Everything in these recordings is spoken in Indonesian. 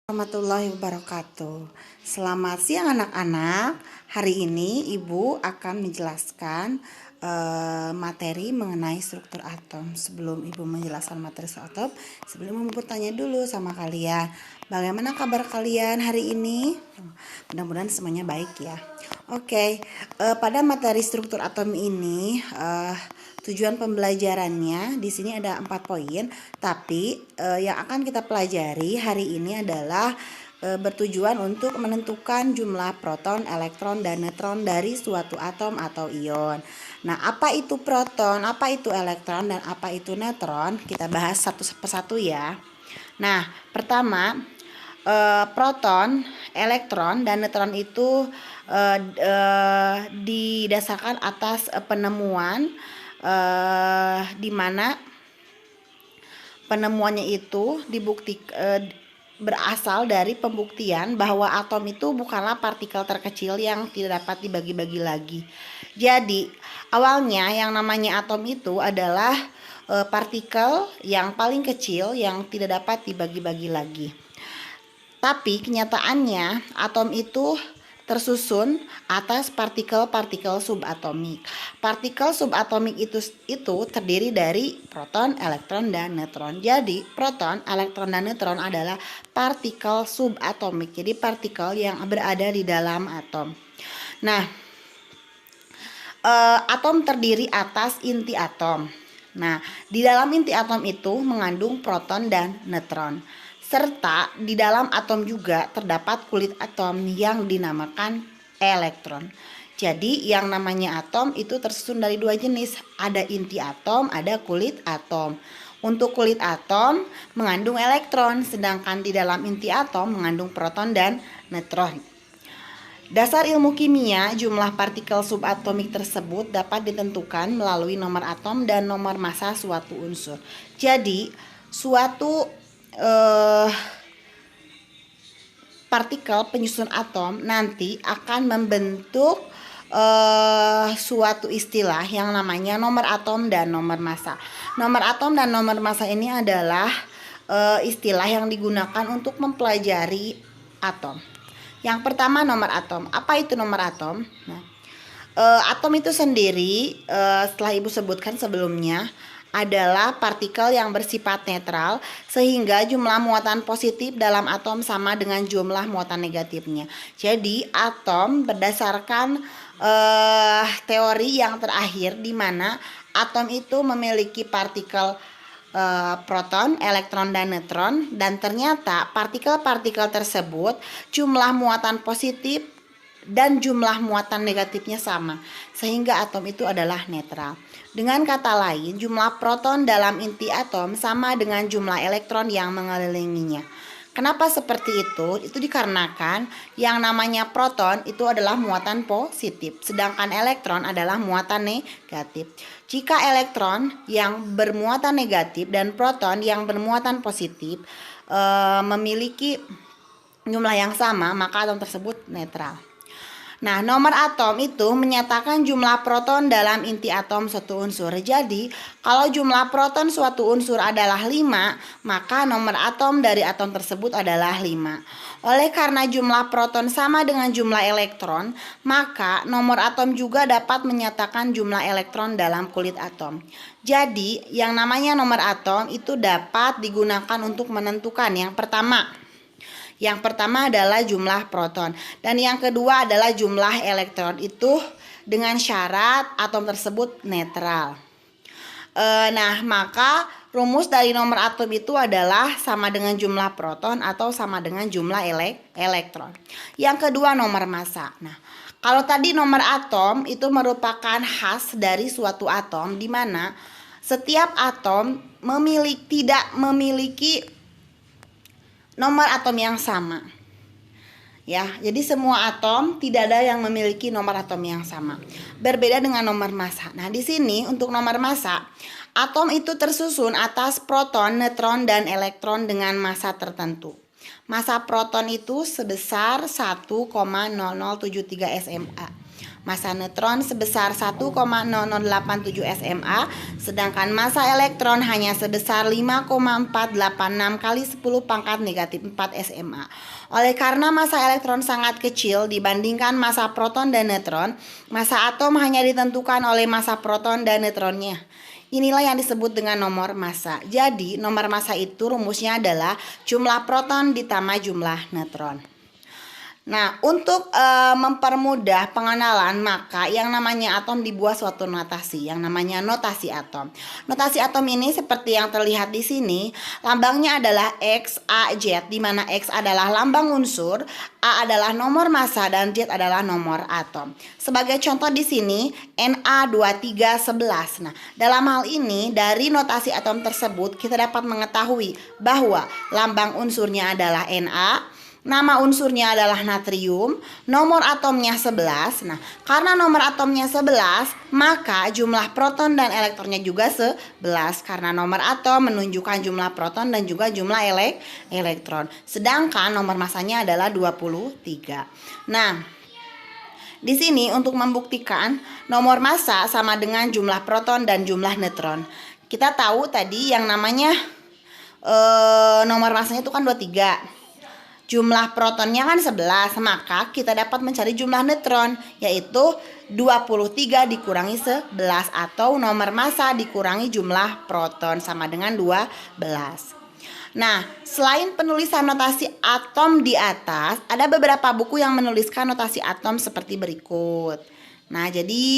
Warahmatullahi wabarakatuh. Selamat siang anak-anak. Hari ini Ibu akan menjelaskan materi mengenai struktur atom. Sebelum Ibu menjelaskan materi struktur atom, sebelum Ibu bertanya dulu sama kalian, bagaimana kabar kalian hari ini? Mudah-mudahan semuanya baik ya. Oke, pada materi struktur atom ini tujuan pembelajarannya di sini ada 4 poin, tapi yang akan kita pelajari hari ini adalah bertujuan untuk menentukan jumlah proton, elektron, dan neutron dari suatu atom atau ion. Nah, apa itu proton, apa itu elektron, dan apa itu neutron? Kita bahas satu persatu ya. Nah, pertama, proton, elektron, dan neutron itu didasarkan atas penemuan di mana penemuannya itu berasal dari pembuktian bahwa atom itu bukanlah partikel terkecil yang tidak dapat dibagi-bagi lagi. Jadi awalnya yang namanya atom itu adalah partikel yang paling kecil yang tidak dapat dibagi-bagi lagi. Tapi kenyataannya atom itu tersusun atas partikel-partikel subatomik. Partikel subatomik itu terdiri dari proton, elektron, dan neutron. Jadi proton, elektron, dan neutron adalah partikel subatomik. Jadi partikel yang berada di dalam atom. Nah, atom terdiri atas inti atom. Nah, di dalam inti atom itu mengandung proton dan neutron. Serta di dalam atom juga terdapat kulit atom yang dinamakan elektron. Jadi yang namanya atom itu tersusun dari dua jenis, ada inti atom, ada kulit atom. Untuk kulit atom mengandung elektron, sedangkan di dalam inti atom mengandung proton dan neutron. Dasar ilmu kimia, jumlah partikel subatomik tersebut dapat ditentukan melalui nomor atom dan nomor massa suatu unsur. Jadi suatu partikel penyusun atom nanti akan membentuk suatu istilah yang namanya nomor atom dan nomor massa. Nomor atom dan nomor massa ini adalah istilah yang digunakan untuk mempelajari atom. Yang pertama nomor atom. Apa itu nomor atom? Nah, atom itu sendiri setelah Ibu sebutkan sebelumnya adalah partikel yang bersifat netral sehingga jumlah muatan positif dalam atom sama dengan jumlah muatan negatifnya. Jadi atom berdasarkan teori yang terakhir di mana atom itu memiliki partikel proton, elektron, dan neutron, dan ternyata partikel-partikel tersebut jumlah muatan positif dan jumlah muatan negatifnya sama, sehingga atom itu adalah netral. Dengan kata lain, jumlah proton dalam inti atom sama dengan jumlah elektron yang mengelilinginya. Kenapa seperti itu? Itu dikarenakan yang namanya proton itu adalah muatan positif, sedangkan elektron adalah muatan negatif. Jika elektron yang bermuatan negatif dan proton yang bermuatan positif memiliki jumlah yang sama, maka atom tersebut netral. Nah, nomor atom itu menyatakan jumlah proton dalam inti atom suatu unsur. Jadi, kalau jumlah proton suatu unsur adalah 5, maka nomor atom dari atom tersebut adalah 5. Oleh karena jumlah proton sama dengan jumlah elektron, maka nomor atom juga dapat menyatakan jumlah elektron dalam kulit atom. Jadi, yang namanya nomor atom itu dapat digunakan untuk menentukan yang pertama adalah jumlah proton dan yang kedua adalah jumlah elektron, itu dengan syarat atom tersebut netral. Nah, maka rumus dari nomor atom itu adalah sama dengan jumlah proton atau sama dengan jumlah elektron. Yang kedua nomor massa. Nah, kalau tadi nomor atom itu merupakan khas dari suatu atom di mana setiap atom tidak memiliki nomor atom yang sama. Ya, jadi semua atom tidak ada yang memiliki nomor atom yang sama. Berbeda dengan nomor massa. Nah, di sini untuk nomor massa, atom itu tersusun atas proton, neutron, dan elektron dengan massa tertentu. Massa proton itu sebesar 1,0073 SMA. Massa neutron sebesar 1,0087 SMA, sedangkan massa elektron hanya sebesar 5,486 kali 10 pangkat negatif 4 SMA. Oleh karena massa elektron sangat kecil dibandingkan massa proton dan neutron, massa atom hanya ditentukan oleh massa proton dan neutronnya. Inilah yang disebut dengan nomor massa. Jadi, nomor massa itu rumusnya adalah jumlah proton ditambah jumlah neutron. Nah, untuk mempermudah pengenalan, maka yang namanya atom dibuat suatu notasi yang namanya notasi atom. Notasi atom ini seperti yang terlihat di sini, lambangnya adalah X, A, Z, di mana X adalah lambang unsur, A adalah nomor massa, dan Z adalah nomor atom. Sebagai contoh di sini, Na2311. Nah, dalam hal ini dari notasi atom tersebut kita dapat mengetahui bahwa lambang unsurnya adalah Na. Nama unsurnya adalah natrium, nomor atomnya 11. Nah, karena nomor atomnya 11, maka jumlah proton dan elektronnya juga 11. Karena nomor atom menunjukkan jumlah proton dan juga jumlah elektron. Sedangkan nomor massanya adalah 23. Nah, di sini untuk membuktikan nomor massa sama dengan jumlah proton dan jumlah neutron. Kita tahu tadi yang namanya nomor massanya itu kan 23. Jumlah protonnya kan 11, maka kita dapat mencari jumlah neutron, yaitu 23 dikurangi 11 atau nomor massa dikurangi jumlah proton sama dengan 12. Nah, selain penulisan notasi atom di atas, ada beberapa buku yang menuliskan notasi atom seperti berikut. Nah, jadi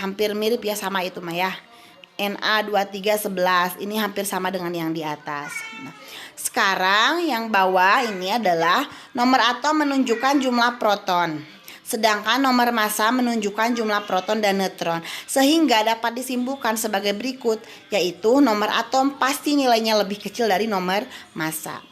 hampir mirip ya sama itu mah ya. Na2311 ini hampir sama dengan yang di atas. Nah, sekarang yang bawah ini adalah nomor atom menunjukkan jumlah proton, sedangkan nomor massa menunjukkan jumlah proton dan neutron, sehingga dapat disimpulkan sebagai berikut, yaitu nomor atom pasti nilainya lebih kecil dari nomor massa.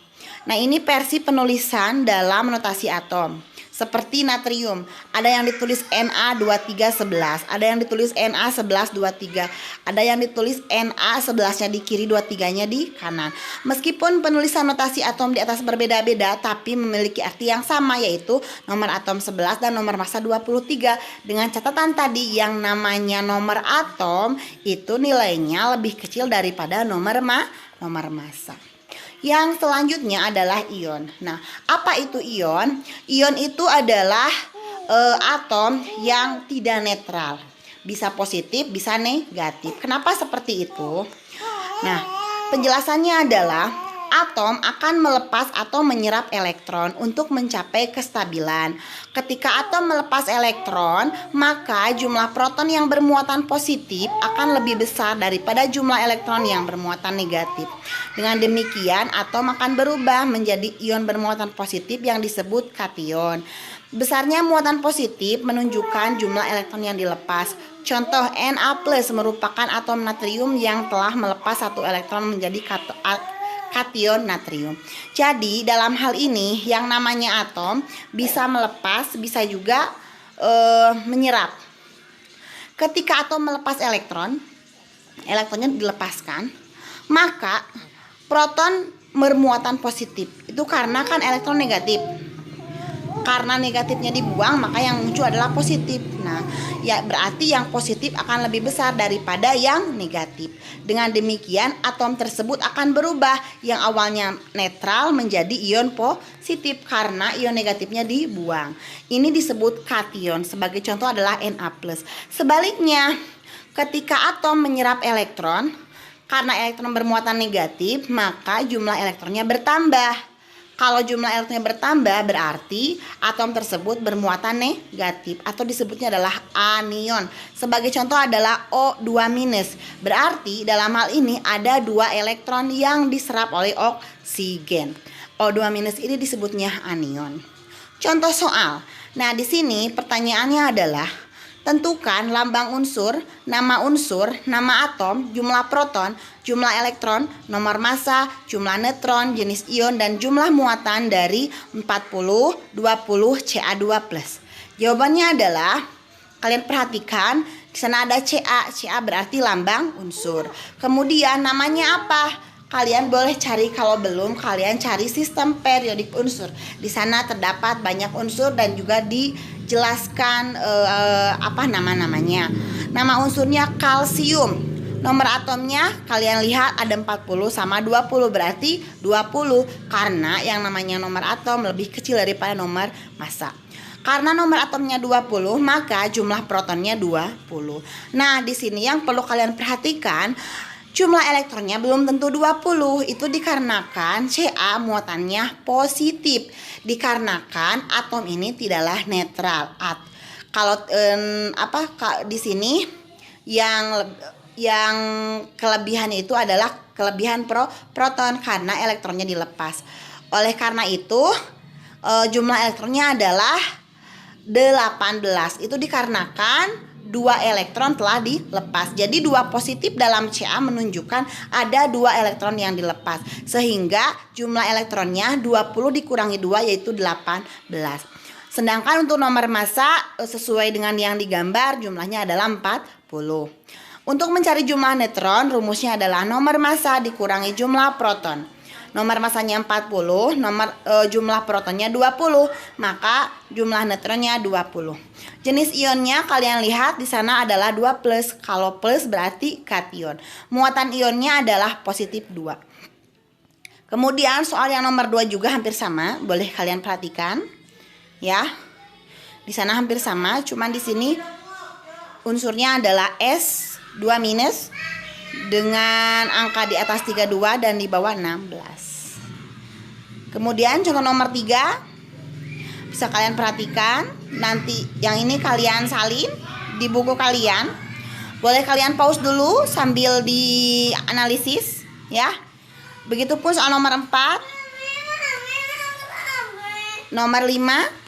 Nah, ini versi penulisan dalam notasi atom. Seperti natrium, ada yang ditulis Na2311, ada yang ditulis Na1123, ada yang ditulis Na11-nya di kiri, 23-nya di kanan. Meskipun penulisan notasi atom di atas berbeda-beda, tapi memiliki arti yang sama, yaitu nomor atom 11 dan nomor massa 23. Dengan catatan tadi, yang namanya nomor atom itu nilainya lebih kecil daripada nomor massa. Yang selanjutnya adalah ion. Nah, apa itu ion? Ion itu adalah atom yang tidak netral. Bisa positif, bisa negatif. Kenapa seperti itu? Nah, penjelasannya adalah atom akan melepas atau menyerap elektron untuk mencapai kestabilan. Ketika atom melepas elektron, maka jumlah proton yang bermuatan positif akan lebih besar daripada jumlah elektron yang bermuatan negatif. Dengan demikian, atom akan berubah menjadi ion bermuatan positif yang disebut kation. Besarnya muatan positif menunjukkan jumlah elektron yang dilepas. Contoh, Na+ merupakan atom natrium yang telah melepas satu elektron menjadi kation natrium. Jadi dalam hal ini yang namanya atom bisa melepas, bisa juga menyerap. Ketika atom melepas elektronnya dilepaskan, maka proton bermuatan positif. Itu karena kan elektron negatif. Karena negatifnya dibuang, maka yang muncul adalah positif. Nah, ya berarti yang positif akan lebih besar daripada yang negatif. Dengan demikian, atom tersebut akan berubah yang awalnya netral menjadi ion positif karena ion negatifnya dibuang. Ini disebut kation. Sebagai contoh adalah Na+. Sebaliknya, ketika atom menyerap elektron, karena elektron bermuatan negatif, maka jumlah elektronnya bertambah. Kalau jumlah elektronnya bertambah, berarti atom tersebut bermuatan negatif atau disebutnya adalah anion. Sebagai contoh adalah O2-. Berarti dalam hal ini ada 2 elektron yang diserap oleh oksigen. O2- ini disebutnya anion. Contoh soal. Nah, di sini pertanyaannya adalah tentukan lambang unsur, nama atom, jumlah proton, jumlah elektron, nomor massa, jumlah neutron, jenis ion, dan jumlah muatan dari 40, 20, Ca2+. Jawabannya adalah, kalian perhatikan, di sana ada Ca. Ca berarti lambang unsur. Kemudian namanya apa? Kalian boleh cari, kalau belum kalian cari sistem periodik unsur. Di sana terdapat banyak unsur dan juga di jelaskan apa namanya. Nama unsurnya kalsium. Nomor atomnya kalian lihat ada 40 sama 20, berarti 20 karena yang namanya nomor atom lebih kecil daripada nomor massa. Karena nomor atomnya 20, maka jumlah protonnya 20. Nah, di sini yang perlu kalian perhatikan, jumlah elektronnya belum tentu 20. Itu dikarenakan Ca muatannya positif. Dikarenakan atom ini tidaklah netral. Kalau di sini yang kelebihan itu adalah kelebihan proton karena elektronnya dilepas. Oleh karena itu jumlah elektronnya adalah 18. Itu dikarenakan 2 elektron telah dilepas. Jadi 2 positif dalam Ca menunjukkan ada 2 elektron yang dilepas. Sehingga jumlah elektronnya 20 dikurangi 2 yaitu 18. Sedangkan untuk nomor massa sesuai dengan yang digambar jumlahnya adalah 40. Untuk mencari jumlah neutron, rumusnya adalah nomor massa dikurangi jumlah proton. Nomor massanya 40, jumlah protonnya 20, maka jumlah neutronnya 20. Jenis ionnya kalian lihat di sana adalah 2+. Kalau plus berarti kation. Muatan ionnya adalah positif 2. Kemudian soal yang nomor 2 juga hampir sama, boleh kalian perhatikan. Ya. Di sana hampir sama, cuman di sini unsurnya adalah S 2- dengan angka di atas 32 dan di bawah 16. Kemudian contoh nomor 3 bisa kalian perhatikan. Nanti yang ini kalian salin di buku kalian. Boleh kalian pause dulu sambil dianalisis ya. Begitupun soal nomor 4, nomor 5